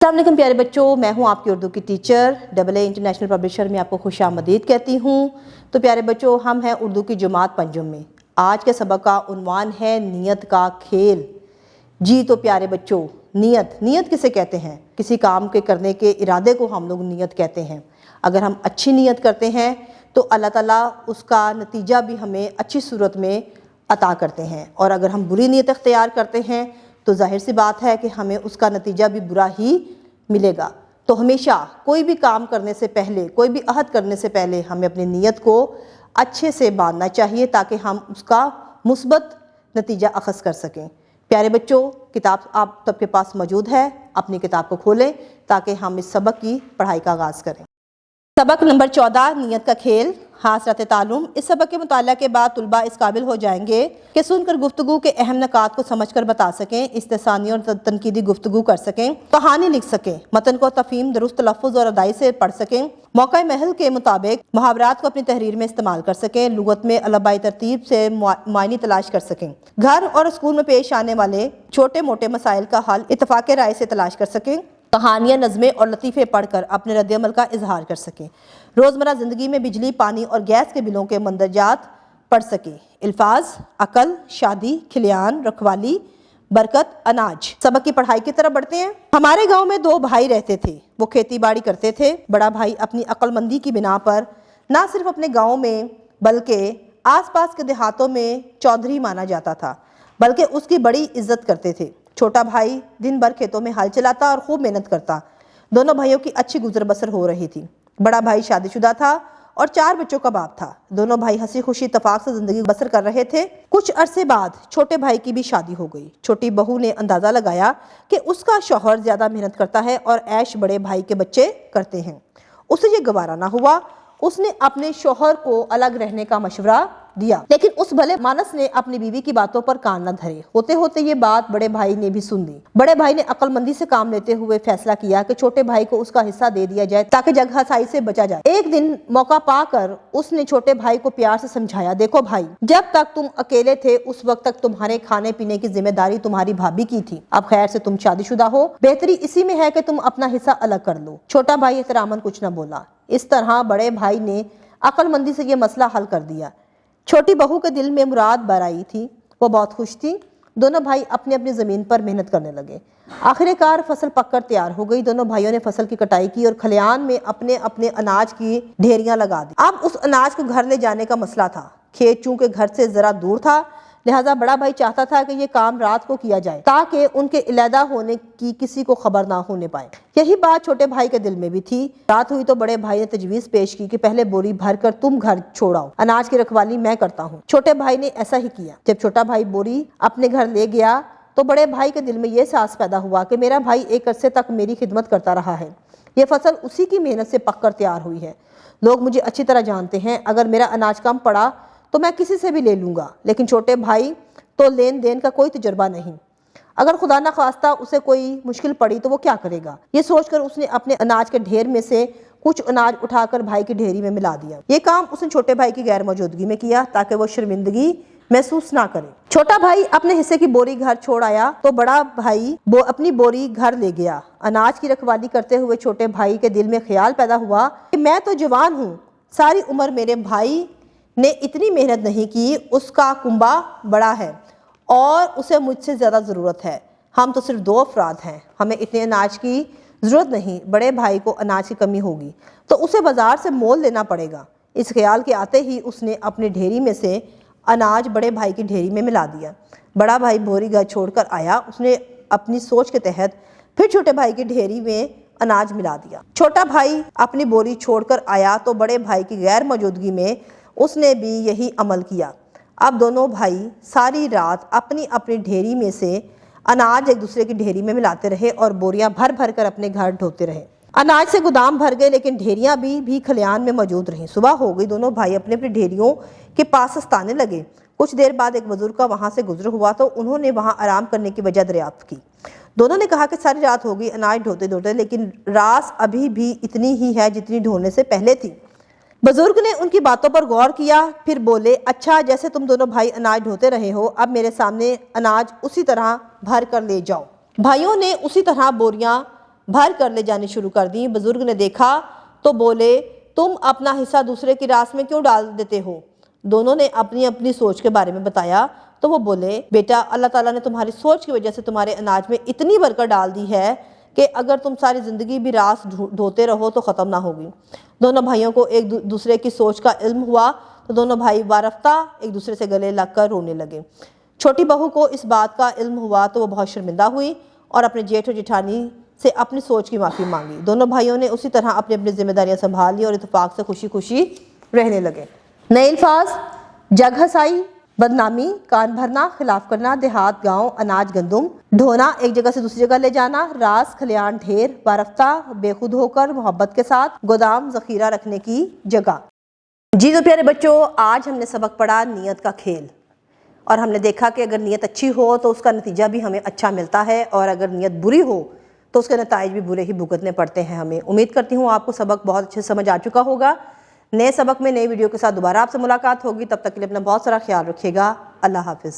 السلام علیکم پیارے بچوں، میں ہوں آپ کی اردو کی ٹیچر AA انٹرنیشنل پبلشر میں آپ کو خوش آمدید کہتی ہوں۔ تو پیارے بچوں، ہم ہیں اردو کی جماعت پنجم میں۔ آج کے سبق کا عنوان ہے نیت کا کھیل۔ جی تو پیارے بچوں، نیت کسے کہتے ہیں؟ کسی کام کے کرنے کے ارادے کو ہم لوگ نیت کہتے ہیں۔ اگر ہم اچھی نیت کرتے ہیں تو اللہ تعالیٰ اس کا نتیجہ بھی ہمیں اچھی صورت میں عطا کرتے ہیں، اور اگر ہم بری نیت اختیار کرتے ہیں تو ظاہر سی بات ہے کہ ہمیں اس کا نتیجہ بھی برا ہی ملے گا۔ تو ہمیشہ کوئی بھی کام کرنے سے پہلے، کوئی بھی عہد کرنے سے پہلے ہمیں اپنی نیت کو اچھے سے باندھنا چاہیے تاکہ ہم اس کا مثبت نتیجہ اخذ کر سکیں۔ پیارے بچوں، کتاب آپ سب کے پاس موجود ہے، اپنی کتاب کو کھولیں تاکہ ہم اس سبق کی پڑھائی کا آغاز کریں۔ سبق نمبر 14، نیت کا کھیل، حاصلات تعلم۔ اس سبق کے مطالعہ کے بعد طلباء اس قابل ہو جائیں گے کہ سن کر گفتگو کے اہم نکات کو سمجھ کر بتا سکیں، استحسانی اور تنقیدی گفتگو کر سکیں، کہانی لکھ سکیں، متن کو تفہیم، درست تلفظ اور ادائی سے پڑھ سکیں، موقع محل کے مطابق محاورات کو اپنی تحریر میں استعمال کر سکیں، لغت میں الفبائی ترتیب سے معنی تلاش کر سکیں، گھر اور اسکول میں پیش آنے والے چھوٹے موٹے مسائل کا حل اتفاق رائے سے تلاش کر سکیں، کہانیاں، نظمیں اور لطیفے پڑھ کر اپنے رد عمل کا اظہار کر سکیں، روزمرہ زندگی میں بجلی، پانی اور گیس کے بلوں کے مندرجات پڑھ سکیں، الفاظ، عقل، شادی، کھلیان، رکھوالی، برکت، اناج۔ سبق کی پڑھائی کی طرف بڑھتے ہیں۔ ہمارے گاؤں میں 2 بھائی رہتے تھے، وہ کھیتی باڑی کرتے تھے۔ بڑا بھائی اپنی عقل مندی کی بنا پر نہ صرف اپنے گاؤں میں بلکہ آس پاس کے دیہاتوں میں چودھری مانا جاتا تھا، بلکہ اس کی بڑی عزت کرتے تھے۔ چھوٹا بھائی دن بھر کھیتوں میں ہل چلاتا اور خوب محنت کرتا۔ دونوں بھائیوں کی اچھی گزر بسر ہو رہی تھی۔ بڑا بھائی شادی شدہ تھا اور 4 بچوں کا باپ تھا۔ دونوں بھائی ہنسی خوشی اتفاق سے زندگی بسر کر رہے تھے۔ کچھ عرصے بعد چھوٹے بھائی کی بھی شادی ہو گئی۔ چھوٹی بہو نے اندازہ لگایا کہ اس کا شوہر زیادہ محنت کرتا ہے اور عیش بڑے بھائی کے بچے کرتے ہیں۔ اسے یہ گوارا نہ ہوا۔ اس نے اپنے شوہر کو الگ رہنے کا مشورہ دیا، لیکن اس بھلے مانس نے اپنی بیوی کی باتوں پر کان نہ دھرے۔ ہوتے ہوتے یہ بات بڑے بھائی نے بھی سن لی۔ بڑے بھائی نے عقل مندی سے کام لیتے ہوئے فیصلہ کیا کہ چھوٹے بھائی کو اس کا حصہ دے دیا جائے تاکہ جگہ ہسائی سے بچا جائے۔ ایک دن موقع پا کر اس نے چھوٹے بھائی کو پیار سے سمجھایا، دیکھو بھائی، جب تک تم اکیلے تھے اس وقت تک تمہارے کھانے پینے کی ذمہ داری تمہاری بھابھی کی تھی۔ اب خیر سے تم شادی شدہ ہو، بہتری اسی میں ہے کہ تم اپنا حصہ الگ کر لو۔ چھوٹا بھائی احتراماً کچھ نہ بولا۔ اس طرح بڑے بھائی نے عقل مندی سے یہ مسئلہ حل کر دیا۔ چھوٹی بہو کے دل میں مراد بر آئی تھی، وہ بہت خوش تھی۔ دونوں بھائی اپنی اپنی زمین پر محنت کرنے لگے۔ آخر کار فصل پک کر تیار ہو گئی۔ دونوں بھائیوں نے فصل کی کٹائی کی اور کھلیان میں اپنے اپنے اناج کی ڈھیریاں لگا دی۔ اب اس اناج کو گھر لے جانے کا مسئلہ تھا۔ کھیت چونکہ گھر سے ذرا دور تھا، لہٰذا بڑا بھائی چاہتا تھا کہ یہ کام رات کو کیا جائے تاکہ ان کے علیحدہ ہونے کی کسی کو خبر نہ ہونے پائے۔ یہی بات چھوٹے بھائی کے دل میں بھی تھی۔ رات ہوئی تو بڑے بھائی نے تجویز پیش کی کہ پہلے بوری بھر کر تم گھر چھوڑاؤ، اناج کی رکھوالی میں کرتا ہوں۔ چھوٹے بھائی نے ایسا ہی کیا۔ جب چھوٹا بھائی بوری اپنے گھر لے گیا تو بڑے بھائی کے دل میں یہ احساس پیدا ہوا کہ میرا بھائی ایک عرصے تک میری خدمت کرتا رہا ہے، یہ فصل اسی کی محنت سے پک کر تیار ہوئی ہے۔ لوگ مجھے اچھی طرح جانتے ہیں، اگر میرا اناج کم پڑا تو میں کسی سے بھی لے لوں گا، لیکن چھوٹے بھائی تو لین دین کا کوئی تجربہ نہیں، اگر خدا نہ خواستہ اسے کوئی مشکل پڑی تو وہ کیا کرے گا؟ یہ سوچ کر اس نے اپنے اناج کے ڈھیر میں سے کچھ اناج اٹھا کر بھائی کی ڈھیری میں ملا دیا۔ یہ کام اس نے چھوٹے بھائی کی غیر موجودگی میں کیا تاکہ وہ شرمندگی محسوس نہ کرے۔ چھوٹا بھائی اپنے حصے کی بوری گھر چھوڑ آیا تو بڑا بھائی اپنی بوری گھر لے گیا۔ اناج کی رکھوالی کرتے ہوئے چھوٹے بھائی کے دل میں خیال پیدا ہوا کہ میں تو جوان ہوں، ساری عمر میرے بھائی نے اتنی محنت نہیں کی، اس کا کنبہ بڑا ہے اور اسے مجھ سے زیادہ ضرورت ہے۔ ہم تو صرف 2 افراد ہیں، ہمیں اتنے اناج کی ضرورت نہیں، بڑے بھائی کو اناج کی کمی ہوگی تو اسے بازار سے مول لینا پڑے گا۔ اس خیال کے آتے ہی اس نے اپنی ڈھیری میں سے اناج بڑے بھائی کی ڈھیری میں ملا دیا۔ بڑا بھائی بوری گھر چھوڑ کر آیا، اس نے اپنی سوچ کے تحت پھر چھوٹے بھائی کی ڈھیری میں اناج ملا دیا۔ چھوٹا بھائی اپنی بوری چھوڑ کر آیا تو بڑے بھائی کی غیر موجودگی میں اس نے بھی یہی عمل کیا۔ اب دونوں بھائی ساری رات اپنی اپنی ڈھیری میں سے اناج ایک دوسرے کی ڈھیری میں ملاتے رہے اور بوریاں بھر بھر کر اپنے گھر ڈھوتے رہے۔ اناج سے گودام بھر گئے لیکن ڈھیریاں بھی کھلیان میں موجود رہیں۔ صبح ہو گئی، دونوں بھائی اپنے اپنے ڈھیریوں کے پاس استانے لگے۔ کچھ دیر بعد ایک بزرگ کا وہاں سے گزر ہوا تو انہوں نے وہاں آرام کرنے کی وجہ دریافت کی۔ دونوں نے کہا کہ ساری رات ہو گئی اناج ڈھوتے ڈھوتے، لیکن راس ابھی بھی اتنی ہی ہے جتنی ڈھونے سے پہلے تھی۔ بزرگ نے ان کی باتوں پر غور کیا، پھر بولے، اچھا جیسے تم دونوں بھائی اناج ڈھوتے رہے ہو، اب میرے سامنے اناج اسی طرح بھر کر لے جاؤ۔ بھائیوں نے اسی طرح بوریاں بھر کر لے جانی شروع کر دیں۔ بزرگ نے دیکھا تو بولے تم اپنا حصہ دوسرے کی راس میں کیوں ڈال دیتے ہو؟ دونوں نے اپنی اپنی سوچ کے بارے میں بتایا تو وہ بولے بیٹا اللہ تعالیٰ نے تمہاری سوچ کی وجہ سے تمہارے اناج میں اتنی برکت ڈال دی ہے کہ اگر تم ساری زندگی بھی راس ڈھوتے رہو تو ختم نہ ہوگی۔ دونوں بھائیوں کو ایک دوسرے کی سوچ کا علم ہوا تو دونوں بھائی وارفتہ ایک دوسرے سے گلے لگ کر رونے لگے۔ چھوٹی بہو کو اس بات کا علم ہوا تو وہ بہت شرمندہ ہوئی اور اپنے جیٹھ اور جٹھانی سے اپنی سوچ کی معافی مانگی۔ دونوں بھائیوں نے اسی طرح اپنی اپنی ذمہ داریاں سنبھال لی اور اتفاق سے خوشی خوشی رہنے لگے۔ نئے الفاظ: جگ ہسائی بدنامی، کان بھرنا خلاف کرنا، دیہات گاؤں اناج گندم، ڈھونا ایک جگہ سے دوسری جگہ لے جانا، راس کھلیان ڈھیر، وارفتہ بے خود ہو کر محبت کے ساتھ، گودام ذخیرہ رکھنے کی جگہ۔ جی تو پیارے بچوں، آج ہم نے سبق پڑھا نیت کا کھیل، اور ہم نے دیکھا کہ اگر نیت اچھی ہو تو اس کا نتیجہ بھی ہمیں اچھا ملتا ہے، اور اگر نیت بری ہو تو اس کے نتائج بھی برے ہی بھگتنے پڑتے ہیں ہمیں۔ امید کرتی ہوں آپ کو سبق بہت اچھے سمجھ آ چکا ہوگا۔ نئے سبق میں نئی ویڈیو کے ساتھ دوبارہ آپ سے ملاقات ہوگی، تب تک کے لیے اپنا بہت سارا خیال رکھیے گا۔ اللہ حافظ۔